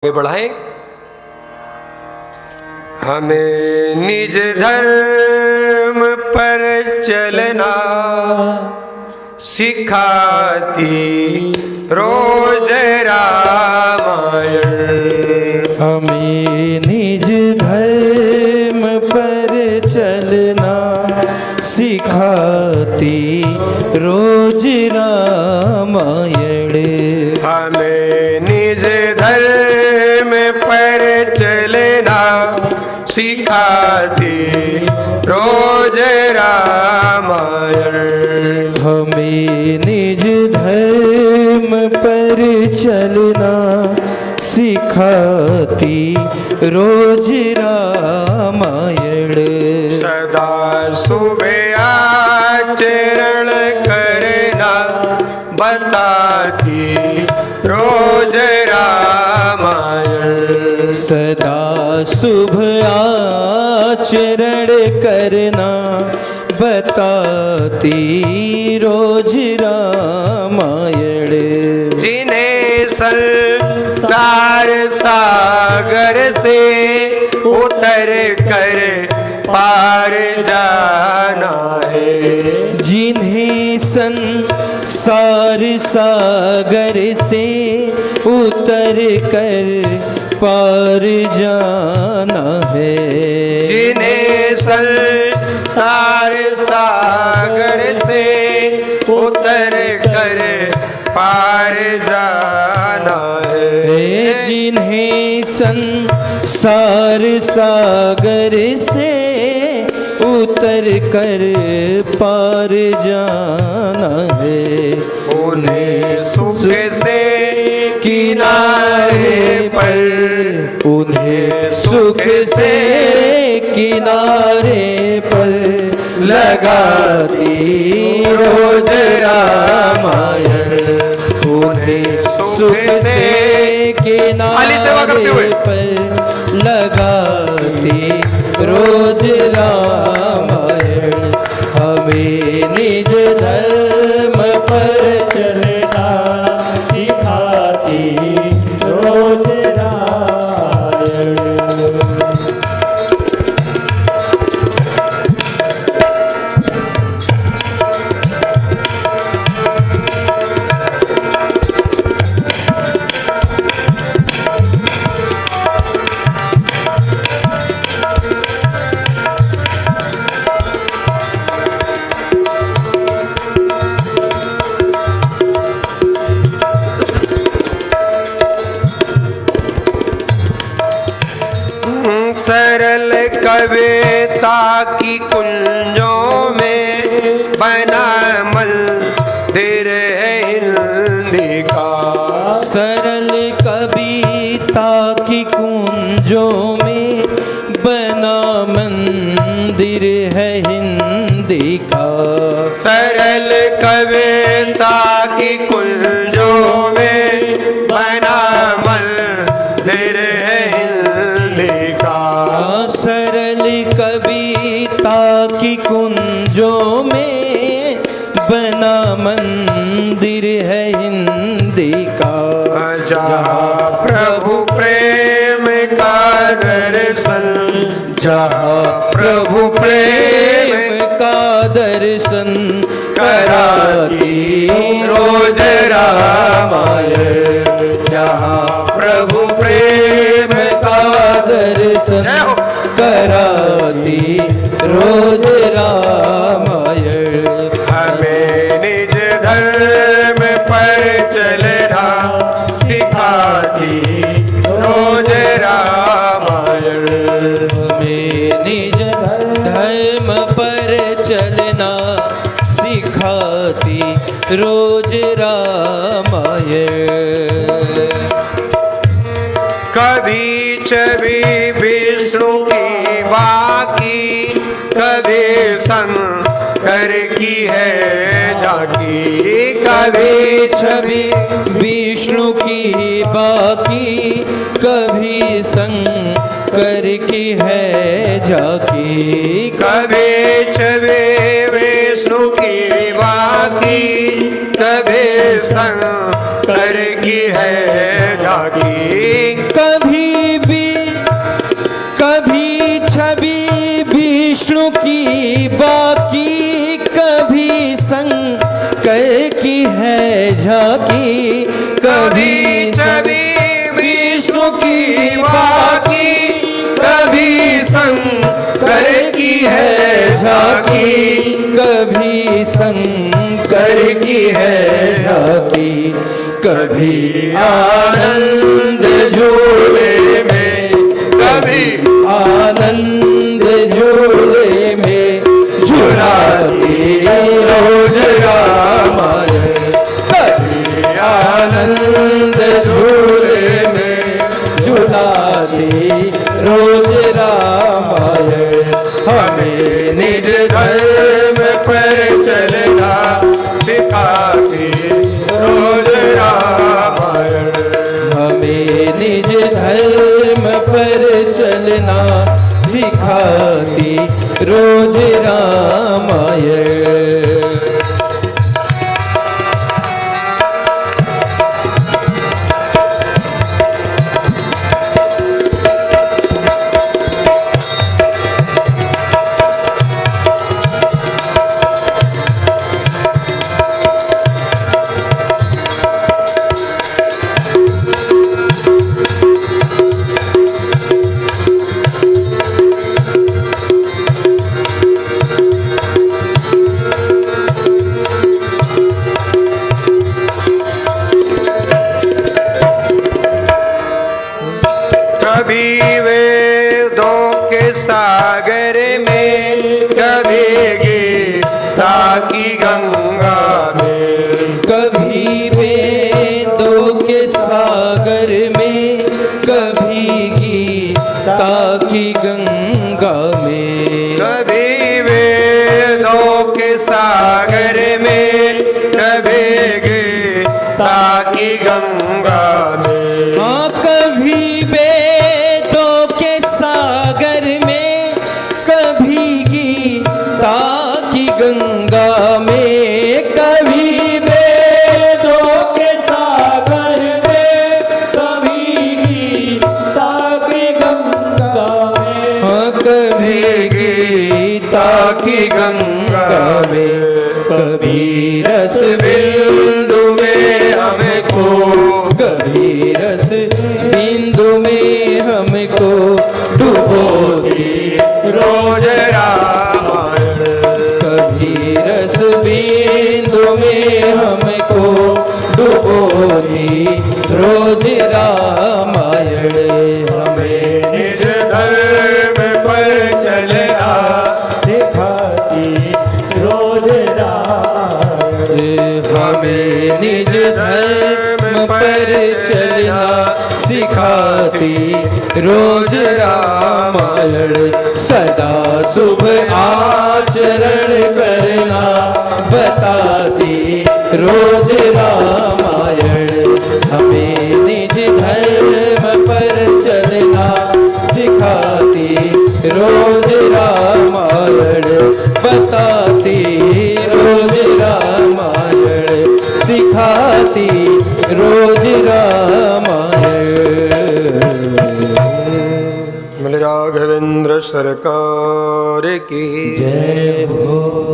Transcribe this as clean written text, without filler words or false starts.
आगे बढ़ाएं। हमें निज धर्म पर चलना सिखाती रोज रामायण। हमें निज धर्म पर चलना सिखाती रोज रामायण। हमें निज धर्म पर चलना सिखाती रोज रामायण। हमें निज धर्म पर चलना सिखाती रोज रामायण। सदा सुबह आचरण करना बताती रोज रामायण। सदा शुभ आचरण करना बताती रोज रामायण। जिन्हें संसार सागर से उतर कर पार जाना है। जिन्हें संसार सागर से उतर कर पार जाना है। जिन्हें संसार सागर से उतर कर पार जाना है। जिन्हें संसार सागर से उतर कर पार जाना है। उन्हें सुख से किनारे पर, उन्हें सुख से किनारे पर लगाती रोज रामायण। उन्हें सुख से किनारे पर लगाती रोज रामायण। हमें निज धर्म पर चलना सिखाती रोज रामायण। सरल कविता की कुंजों में बना मंदिर है हिंदी का। सरल कविता की कुंजों में बना मंदिर है हिंदी का। सरल कविता की कुंजों में बना मंदिर है हिंदी का। सरल कविता की कुंजों में बना मंदिर है हिंदी का। जहाँ प्रभु प्रेम का दर्शन, जहाँ प्रभु प्रेम का दर्शन कराती रोज रामायण। जहाँ प्रभु प्रेम का दर्शन कराती रोज रामायण। हमें निज धर्म पर चलना सिखाती रोज रामायण। हमें निज धर्म पर चलना सिखाती रोज रामायण। कभी छवि विष्णु की बाकी, कभी शंकर की है झांकी। कभी छवि विष्णु की बाकी, कभी शंकर की है झांकी। कभी छवि विष्णु की बाकी, कभी शंकर की है झांकी। झांकी, कभी छवि विष्णु की बाकी, कभी शंकर की है झांकी, कभी शंकर की है झांकी, कभी आनंद झूले में, कभी आनंद झूले में झुलाती रोज रामायण, कभी आनंद झूले में झुलाती रोज रामायण। हमें निज धर्म पर चलना सिखाती रोज रामायण, हमें निज धर्म पर चलना सिखाती रोज रामायण। कभी वेदों के सागर में, कभी गीता की गंगा में, कभी वेदों के सागर में, कभी गीता की गंगा में, कभी वेदों के सागर में, कभी गीता की गंगा में, हाँ कभी वेदों के सागर में, कभी गीता की गंगा में, कभी वेदों के सागर में, कभी गीता की गंगा में, हाँ कभी गीता की गंगा में, कभी रस बिंदु में हमको, कभी रस बिंदु में हमको डुबोती रोज रामायण, कभी रस बिंदु में हमको डुबोती रोज रामायण। हमें निज धर्म पर चलना सिखाती रोज रामायण, हमें निज धर्म पर चलना सिखाती रोज रामायण। सदा शुभ आचरण करना बताती रोज रामायण, हमें निज धर्म पर चलना सिखाती रोज रामायण, बताती रोज रामायण, सिखाती रोज रामायण। राघवेंद्र सरकार की जय हो।